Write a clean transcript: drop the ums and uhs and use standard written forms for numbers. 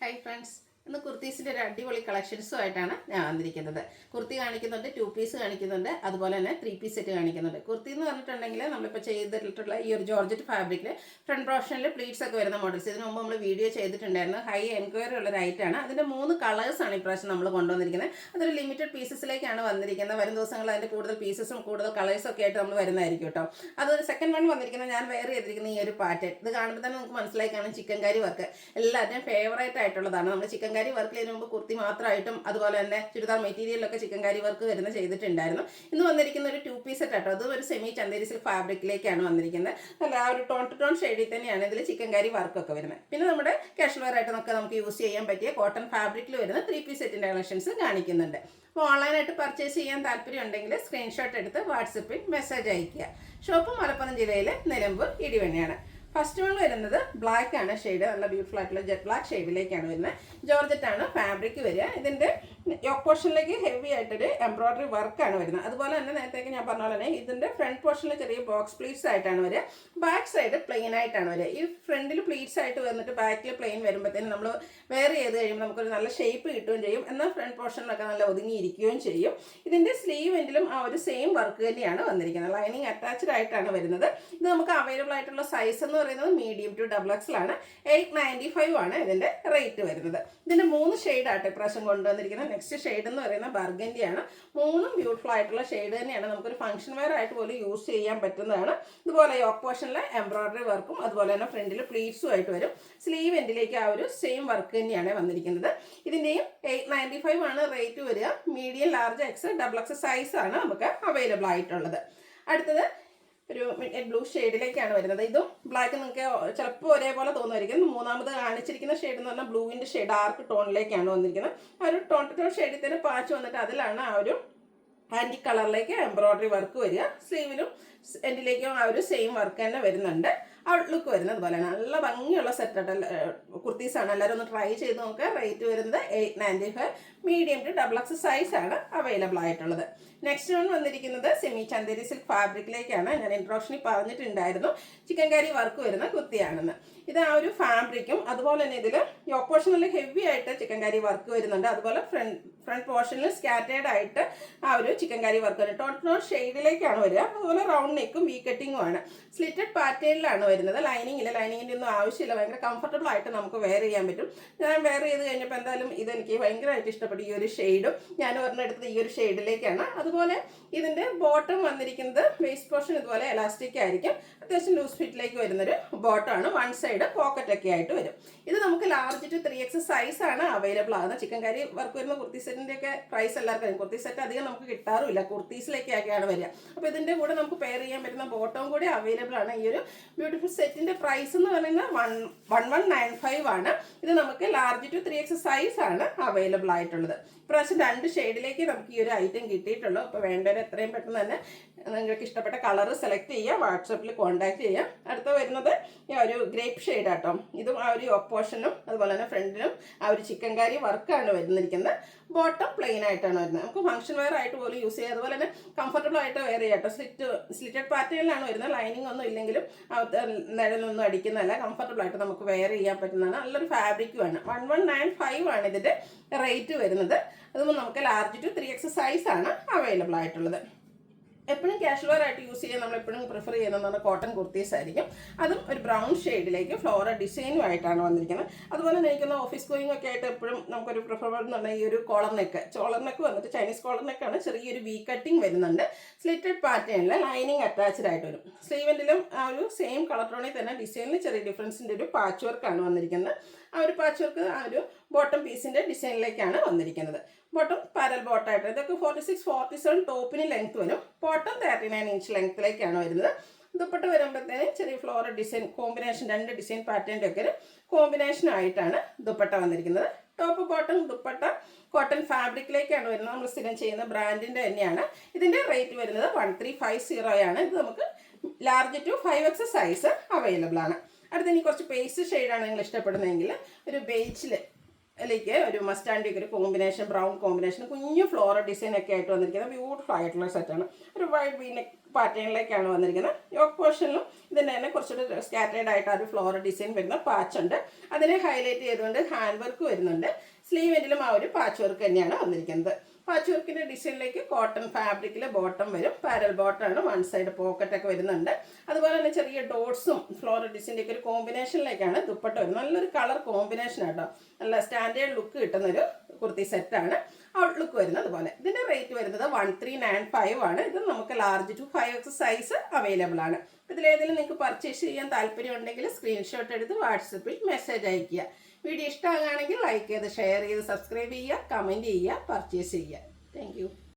Hi friends. ഇന്ന് കുർത്തീസിൻ്റെ ഒരു അടിപൊളി കളക്ഷൻസുമായിട്ടാണ് ഞാൻ വന്നിരിക്കുന്നത്. കുർത്തി കാണിക്കുന്നുണ്ട്, 2 പീസ് കാണിക്കുന്നുണ്ട്, അതുപോലെ തന്നെ 3 പീസ് സെറ്റ് കാണിക്കുന്നുണ്ട്. കുർത്തി എന്ന് പറഞ്ഞിട്ടുണ്ടെങ്കിൽ നമ്മളിപ്പോൾ ചെയ്തിട്ടുള്ള ഈ ഒരു ജോർജറ്റ് ഫാബ്രിക്കിൽ ഫ്രണ്ട് പോർഷനിൽ പ്ലീറ്റ്സ് ഒക്കെ വരുന്ന മോഡൽസ്. ഇതിന് മുമ്പ് നമ്മൾ വീഡിയോ ചെയ്തിട്ടുണ്ടായിരുന്നു. ഹൈ എൻക്വയറി ഉള്ള റൈറ്റാണ്. അതിൻ്റെ 3 കളേഴ്സാണ് ഇപ്രാവശ്യം നമ്മൾ കൊണ്ടുവന്നിരിക്കുന്നത്. അതൊരു ലിമിറ്റഡ് പീസസിലേക്കാണ് വന്നിരിക്കുന്നത്. വരും ദിവസങ്ങളിൽ അതിൻ്റെ കൂടുതൽ പീസസും കൂടുതൽ കളേഴ്സും ഒക്കെ ആയിട്ട് നമ്മൾ വരുന്നതായിരിക്കും കേട്ടോ. അതൊരു സെക്കൻഡ് വൺ വന്നിരിക്കുന്നത് ഞാൻ വെയർ ചെയ്തിരിക്കുന്ന ഈ ഒരു പാറ്റേൺ. ഇത് കാണുമ്പോൾ തന്നെ നമുക്ക് മനസ്സിലായി കാണും ചിക്കൻ കറി വർക്ക് എല്ലാവരുടെയും ഫേവറേറ്റ് ആയിട്ടുള്ളതാണ്. നമ്മൾ ചിക്കൻ കറി വർക്ക് ചെയ്യുന്ന മുമ്പ് കുർത്തി മാത്രമായിട്ടും അതുപോലെ തന്നെ ചുരിദാർ മെറ്റീരിയലൊക്കെ ചിക്കൻ കറി വർക്ക് വരുന്ന ചെയ്തിട്ടുണ്ടായിരുന്നു. ഇന്ന് വന്നിരിക്കുന്ന ഒരു 2 പീസ് സെറ്റ് ആട്ടോ. അതും ഒരു സെമി ചന്ദേരി സിൽക്ക് ഫാബ്രിക്കിലേക്കാണ് വന്നിരിക്കുന്നത്. അല്ല ആ ഒരു ടോൺ ടു ടോൺ ഷെയ്ഡിൽ തന്നെയാണ് ഇതിൽ ചിക്കൻ കറി വർക്കൊക്കെ വരുന്നത്. പിന്നെ നമ്മുടെ കാഷ്വൽ വെയർ ആയിട്ട് നമുക്ക് യൂസ് ചെയ്യാൻ പറ്റിയ കോട്ടൺ ഫാബ്രിക്കിൽ വരുന്ന 3 പീസ് സെറ്റിൻ്റെ കളക്ഷൻസ് കാണിക്കുന്നുണ്ട്. അപ്പോൾ ഓൺലൈനായിട്ട് പർച്ചേസ് ചെയ്യാൻ താല്പര്യം ഉണ്ടെങ്കിൽ സ്ക്രീൻഷോട്ട് എടുത്ത് വാട്സപ്പിൽ മെസ്സേജ് അയയ്ക്കുക. ഷോപ്പ് മലപ്പുറം ജില്ലയിലെ നിലമ്പൂർ ഇടിവണ്ണയാണ്. ഫസ്റ്റ് വൺ വരുന്നത് ബ്ലാക്ക് ആണ് ഷെയ്ഡ്. നല്ല ബ്യൂട്ടിഫുൾ ആയിട്ടുള്ള ജെറ്റ് ബ്ലാക്ക് ഷെയ്ഡിലേക്കാണ് വരുന്നത്. ജോർജറ്റ് ആണ് ഫാബ്രിക് വരിക. ഇതിൻ്റെ യോക്ക് പോർഷനിലേക്ക് ഹെവി ആയിട്ടൊരു എംബ്രോയ്ഡറി വർക്കാണ് വരുന്നത്. അതുപോലെ തന്നെ നേരത്തേക്ക് ഞാൻ പറഞ്ഞ പോലെ തന്നെ ഇതിൻ്റെ ഫ്രണ്ട് പോർഷനിൽ ചെറിയ ബോക്സ് പ്ലീറ്റ്സ് ആയിട്ടാണ് വരിക. ബാക്ക് സൈഡ് പ്ലെയിൻ ആയിട്ടാണ് വരിക. ഈ ഫ്രണ്ടിൽ പ്ലീറ്റ്സ് ആയിട്ട് വന്നിട്ട് ബാക്കിൽ പ്ലെയിൻ വരുമ്പോഴത്തേനും നമ്മൾ വെയർ ചെയ്ത് കഴിയുമ്പോൾ നമുക്കൊരു നല്ല ഷേപ്പ് കിട്ടുകയും ചെയ്യും. എന്നാൽ ഫ്രണ്ട് പോർഷനിലൊക്കെ നല്ല ഒതുങ്ങിയിരിക്കുകയും ചെയ്യും. ഇതിൻ്റെ സ്ലീവ് എൻഡിലും ആ ഒരു സെയിം വർക്ക് തന്നെയാണ് വന്നിരിക്കുന്നത്. ലൈനിങ് അറ്റാച്ച്ഡ് ആയിട്ടാണ് വരുന്നത്. ഇത് നമുക്ക് അവൈലബിൾ ആയിട്ടുള്ള സൈസ് എന്ന് പറയുന്നത് മീഡിയം ടു XXL ആണ്. 895 ആണ് ഇതിൻ്റെ റേറ്റ് വരുന്നത്. ഇതിൻ്റെ 3 ഷെയ്ഡായിട്ട് ഇപ്രാവശ്യം കൊണ്ടുവന്നിരിക്കുന്നത്. നെക്സ്റ്റ് ഷെയ്ഡ് എന്ന് പറയുന്നത് ബർഗൻഡിയാണ്. 3 ബ്യൂട്ടിഫുൾ ആയിട്ടുള്ള ഷെയ്ഡ് തന്നെയാണ്. നമുക്കൊരു ഫംഗ്ഷൻ വെയർ ആയിട്ട് പോലും യൂസ് ചെയ്യാൻ പറ്റുന്നതാണ്. ഇതുപോലെ യോക്ക് പോർഷനിലെ എംബ്രോയ്ഡറി വർക്കും അതുപോലെ തന്നെ ഫ്രണ്ടിൽ പ്ലീറ്റ്സും ആയിട്ട് വരും. സ്ലീവ് എൻഡിലേക്ക് ആ ഒരു സെയിം വർക്ക് തന്നെയാണ് വന്നിരിക്കുന്നത്. ഇതിൻ്റെയും 895 ആണ് റേറ്റ് വരിക. മീഡിയം ലാർജ് XXL സൈസാണ് നമുക്ക് അവൈലബിൾ ആയിട്ടുള്ളത്. അടുത്തത് ഒരു ബ്ലൂ ഷെയ്ഡിലേക്കാണ് വരുന്നത്. ഇതും ബ്ലാക്ക് നിങ്ങൾക്ക് ചിലപ്പോൾ ഒരേപോലെ തോന്നുമായിരിക്കും. മൂന്നാമത് കാണിച്ചിരിക്കുന്ന ഷെയ്ഡ് എന്ന് പറഞ്ഞാൽ ബ്ലൂവിൻ്റെ ഷെയ്ഡ് ഡാർക്ക് ടോണിലേക്കാണ് വന്നിരിക്കുന്നത്. ആ ഒരു ടോൺ ടു ടോൺ ഷെയ്ഡിൽ തന്നെ പാച്ച് വന്നിട്ട് അതിലാണ് ആ ഒരു ആൻറ്റി കളറിലേക്ക് എംബ്രോയ്ഡറി വർക്ക് വരിക. സ്ലീവിലും എൻഡിലേക്കും ആ ഒരു സെയിം വർക്ക് തന്നെ വരുന്നുണ്ട്. ഔട്ട്ലുക്ക് വരുന്നത് പോലെ നല്ല ഭംഗിയുള്ള സെറ്റായിട്ട് കുർത്തീസാണ്. എല്ലാവരും ഒന്ന് ട്രൈ ചെയ്ത് നോക്കുക. റേറ്റ് വരുന്നത് 895. മീഡിയം ടു XXL സൈസാണ് അവൈലബിൾ ആയിട്ടുള്ളത്. നെക്സ്റ്റ് വൺ വന്നിരിക്കുന്നത് സെമി ചന്ദേരി സിൽക്ക് ഫാബ്രിക്കിലേക്കാണ്. ഞാൻ ഇൻട്രോഡക്ഷനിൽ പറഞ്ഞിട്ടുണ്ടായിരുന്നു ചിക്കൻ കറി വർക്ക് വരുന്ന കുർത്തിയാണെന്ന്. ഇത് ആ ഒരു ഫാബ്രിക്കും അതുപോലെ തന്നെ ഇതിൽ യോക്ക് പോർഷനിൽ ഹെവി ആയിട്ട് ചിക്കൻ കറി വർക്ക് വരുന്നുണ്ട്. അതുപോലെ ഫ്രണ്ട് പോർഷനിൽ സ്കാറ്റേഡ് ആയിട്ട് ആ ഒരു ചിക്കൻ കറി വർക്ക് വരും. ടോൺ ഷെയ്ഡിലേക്കാണ് വരിക. അതുപോലെ റൗണ്ട് നെക്കും വി കട്ടിങ്ങും ആണ്. സ്ലിറ്റഡ് പാറ്റേണിലാണ് വരുന്നത്. ലൈനിങ്ങില്ല, ലൈനിങ്ങിൻ്റെ ഒന്നും ആവശ്യമില്ല. ഭയങ്കര കംഫർട്ടബിൾ ആയിട്ട് നമുക്ക് വെയർ ചെയ്യാൻ പറ്റും. ഞാൻ വെയർ ചെയ്ത് കഴിഞ്ഞപ്പോൾ എന്തായാലും ഇതെനിക്ക് ഭയങ്കരമായിട്ട് ഇഷ്ടപ്പെട്ടു. ഈ ഒരു ഷെയ്ഡും ഞാൻ ഒരെണ്ണെടുത്തത് ഈ ഒരു ഷെയ്ഡിലേക്കാണ്. അതുപോലെ ഇതിൻ്റെ ബോട്ടം വന്നിരിക്കുന്നത് വേസ്റ്റ് പോർഷൻ ഇതുപോലെ എലാസ്റ്റിക് ആയിരിക്കും. അത്യാവശ്യം ലൂസ് ഫിറ്റിലേക്ക് വരുന്നൊരു ബോട്ടമാണ്. വൺ സൈഡ് പോക്കറ്റൊക്കെ ആയിട്ട് വരും. ഇത് നമുക്ക് ലാർജ് ടു 3XL സൈസാണ് അവൈലബിൾ ആകുന്നത്. ചിക്കൻ കറി വർക്ക് വരുന്ന കുർത്തി സെറ്റിൻ്റെ ഒക്കെ പ്രൈസ് എല്ലാവർക്കും അറിയാം. കുർത്തി സെറ്റ് അധികം നമുക്ക് കിട്ടാറുമില്ല, കുർത്തീസിലേക്കൊക്കെയാണ് വരിക. അപ്പോൾ ഇതിൻ്റെ കൂടെ നമുക്ക് പെയർ ചെയ്യാൻ പറ്റുന്ന ബോട്ടവും കൂടി അവൈലബിൾ ആണ്. ഈ ഒരു ബ്യൂട്ടിഫുൾ സെറ്റിൻ്റെ പ്രൈസ് എന്ന് പറയുന്നത് 1195 ആണ്. ഇത് നമുക്ക് ലാർജ് ടു 3XL സൈസാണ് അവൈലബിൾ ആയിട്ടുള്ളത്. ഇപ്രാവശ്യം 2 ഷെയ്ഡിലേക്ക് നമുക്ക് ഈ ഒരു ഐറ്റം കിട്ടിയിട്ടുള്ളൂ. അപ്പോൾ വേണ്ടവർ എത്രയും പെട്ടെന്ന് തന്നെ നിങ്ങൾക്ക് ഇഷ്ടപ്പെട്ട കളർ സെലക്ട് ചെയ്യുക, വാട്സപ്പിൽ കോൺടാക്ട് ചെയ്യാം. അടുത്ത വരുന്നത് ഈ ഒരു ഗ്രേപ്പ് ഷെയ്ഡ് ആട്ടോ. ഇതും ആ ഒരു യോക്ക് പോർഷനും അതുപോലെ തന്നെ ഫ്രണ്ടിലും ആ ഒരു ചിക്കൻ കറി വർക്കാണ് വരുന്നിരിക്കുന്നത്. ബോട്ടം പ്ലെയിൻ ആയിട്ടാണ് വരുന്നത്. നമുക്ക് ഫംഗ്ഷൻ വെയർ ആയിട്ട് പോലും യൂസ് ചെയ്യാം. അതുപോലെ തന്നെ കംഫർട്ടബിൾ ആയിട്ട് വെയർ ചെയ്യാം കേട്ടോ. സ്ലിറ്റഡ് പാറ്റേണിലാണ് വരുന്നത്. ലൈനിങ് ഒന്നും ഇല്ലെങ്കിലും നിഴലൊന്നും അടിക്കുന്നതല്ല. കംഫർട്ടബിൾ ആയിട്ട് നമുക്ക് വെയർ ചെയ്യാൻ പറ്റുന്നതാണ്. നല്ലൊരു ഫാബ്രിക്കുമാണ്. 1195 ആണ് ഇതിൻ്റെ റേറ്റ് വരുന്നത്. അതുമ്പോൾ നമുക്ക് ലാർജ് ടു 3XL സൈസാണ് അവൈലബിൾ ആയിട്ടുള്ളത്. എപ്പോഴും കാഷ്വൽ വെയർ ആയിട്ട് യൂസ് ചെയ്യാൻ നമ്മൾ എപ്പോഴും പ്രിഫർ ചെയ്യുന്നതെന്ന് കോട്ടൺ കുർത്തീസ് ആയിരിക്കും. അതും ഒരു ബ്രൗൺ ഷെയ്ഡിലേക്ക് ഫ്ലോറൽ ഡിസൈനുമായിട്ടാണ് വന്നിരിക്കുന്നത്. അതുപോലെ തന്നെ എനിക്കൊന്ന് ഓഫീസ് ഗോയിങ് ഒക്കെ ആയിട്ട് എപ്പോഴും നമുക്കൊരു പ്രിഫറബിൾ എന്ന് പറഞ്ഞാൽ ഈ ഒരു കോളർ നെക്ക് വന്നിട്ട് ചൈനീസ് കോളർ നെക്കാണ്. ചെറിയൊരു വി കട്ടിങ് വരുന്നുണ്ട്. സ്ലിറ്റഡ് പാറ്റേണിൽ ലൈനിങ് അറ്റാച്ച്ഡ് ആയിട്ട് വരും. സ്ലീവെൻറ്റിലും ആ ഒരു സെയിം കളർ ടോണിൽ തന്നെ ഡിസൈനിൽ ചെറിയ ഡിഫറൻസിൻ്റെ ഒരു പാച്ച് വർക്കാണ് വന്നിരിക്കുന്നത്. ആ ഒരു പാച്ച് വർക്ക് ആ ഒരു ബോട്ടം പീസിൻ്റെ ഡിസൈനിലേക്കാണ് വന്നിരിക്കുന്നത്. ബോട്ടം പാരൽ ബോട്ടായിട്ട് ഇതൊക്കെ 46-47 ടോപ്പിന് ലെങ്ത് വരും. ബോട്ടം 39 ഇഞ്ച് ലെങ്ത്തിലേക്കാണ് വരുന്നത്. ദുപ്പട്ട വരുമ്പോഴത്തേന് ചെറിയ ഫ്ലോറൽ ഡിസൈൻ കോമ്പിനേഷൻ, 2 ഡിസൈൻ പാറ്റേണിൻ്റെ ഒക്കെ ഒരു കോമ്പിനേഷൻ ആയിട്ടാണ് ദുപ്പട്ട വന്നിരിക്കുന്നത്. ടോപ്പ് ബോട്ടം ദുപ്പട്ട കോട്ടൺ ഫാബ്രിക്കിലേക്കാണ് വരുന്നത്. നമ്മൾ സ്ഥിരം ചെയ്യുന്ന ബ്രാൻഡിൻ്റെ തന്നെയാണ്. ഇതിൻ്റെ റേറ്റ് വരുന്നത് 1350 ആണ്. ഇത് നമുക്ക് large to 5XL size available ആണ്. അടുത്ത ഇനി കുറച്ച് പേസ്റ്റ് ഷെയ്ഡാണ് നിങ്ങൾ ഇഷ്ടപ്പെടുന്നതെങ്കിൽ ഒരു ബേജിൽ അതിലേക്ക് ഒരു മസ്റ്റാൻഡിയൊക്കെ ഒരു കോമ്പിനേഷൻ, ബ്രൗൺ കോമ്പിനേഷൻ, കുഞ്ഞു ഫ്ലോറൽ ഡിസൈൻ ഒക്കെ ആയിട്ട് വന്നിരിക്കുന്നത് ബ്യൂട്ടിഫുൾ ആയിട്ടുള്ള സെറ്റാണ്. ഒരു വൈഡ് വീനെക്ക് പാറ്റേണിലേക്കാണ് വന്നിരിക്കുന്നത്. യോക്ക് പോർഷനിലും ഇതിൻ്റെ തന്നെ കുറച്ചുകൂടി സ്കാറ്റേഡ് ആയിട്ട് ആ ഒരു ഫ്ലോറൽ ഡിസൈൻ വരുന്ന പാച്ച് ഉണ്ട്. അതിനെ ഹൈലൈറ്റ് ചെയ്തുകൊണ്ട് ഹാൻഡ് വർക്ക് വരുന്നുണ്ട്. സ്ലീവിലും ആ ഒരു പാച്ച് വർക്ക് തന്നെയാണ് വന്നിരിക്കുന്നത്. പാച്ച് വർക്കിൻ്റെ ഡിസൈനിലേക്ക് കോട്ടൺ ഫാബ്രിക്കിൽ ബോട്ടം വരും. പാരൽ ബോട്ടമാണ്, വൺ സൈഡ് പോക്കറ്റൊക്കെ വരുന്നുണ്ട്. അതുപോലെ തന്നെ ചെറിയ ഡോട്ട്സും ഫ്ലോറൽ ഡിസൈൻ്റെയൊക്കെ ഒരു കോമ്പിനേഷനിലേക്കാണ് ദുപ്പട്ട വരുന്നത്. നല്ലൊരു കളർ കോമ്പിനേഷൻ ആട്ടോ, നല്ല സ്റ്റാൻഡേർഡ് ലുക്ക് കിട്ടുന്നൊരു കുർത്തി സെറ്റാണ്. ഔട്ട്ലുക്ക് വരുന്നത് അതുപോലെ. ഇതിൻ്റെ റേറ്റ് വരുന്നത് 1395 ആണ്. ഇത് നമുക്ക് large to 5X size available ആണ്. ഇതിലേതെങ്കിലും നിങ്ങൾക്ക് പർച്ചേസ് ചെയ്യാൻ താല്പര്യം ഉണ്ടെങ്കിൽ സ്ക്രീൻഷോട്ട് എടുത്ത് വാട്സപ്പിൽ മെസ്സേജ് അയയ്ക്കുക. വീഡിയോ ഇഷ്ടമാകുകയാണെങ്കിൽ ലൈക്ക് ചെയ്ത് ഷെയർ ചെയ്ത് സബ്സ്ക്രൈബ് ചെയ്യുക, കമൻറ്റ് ചെയ്യുക, പർച്ചേസ് ചെയ്യുക. താങ്ക്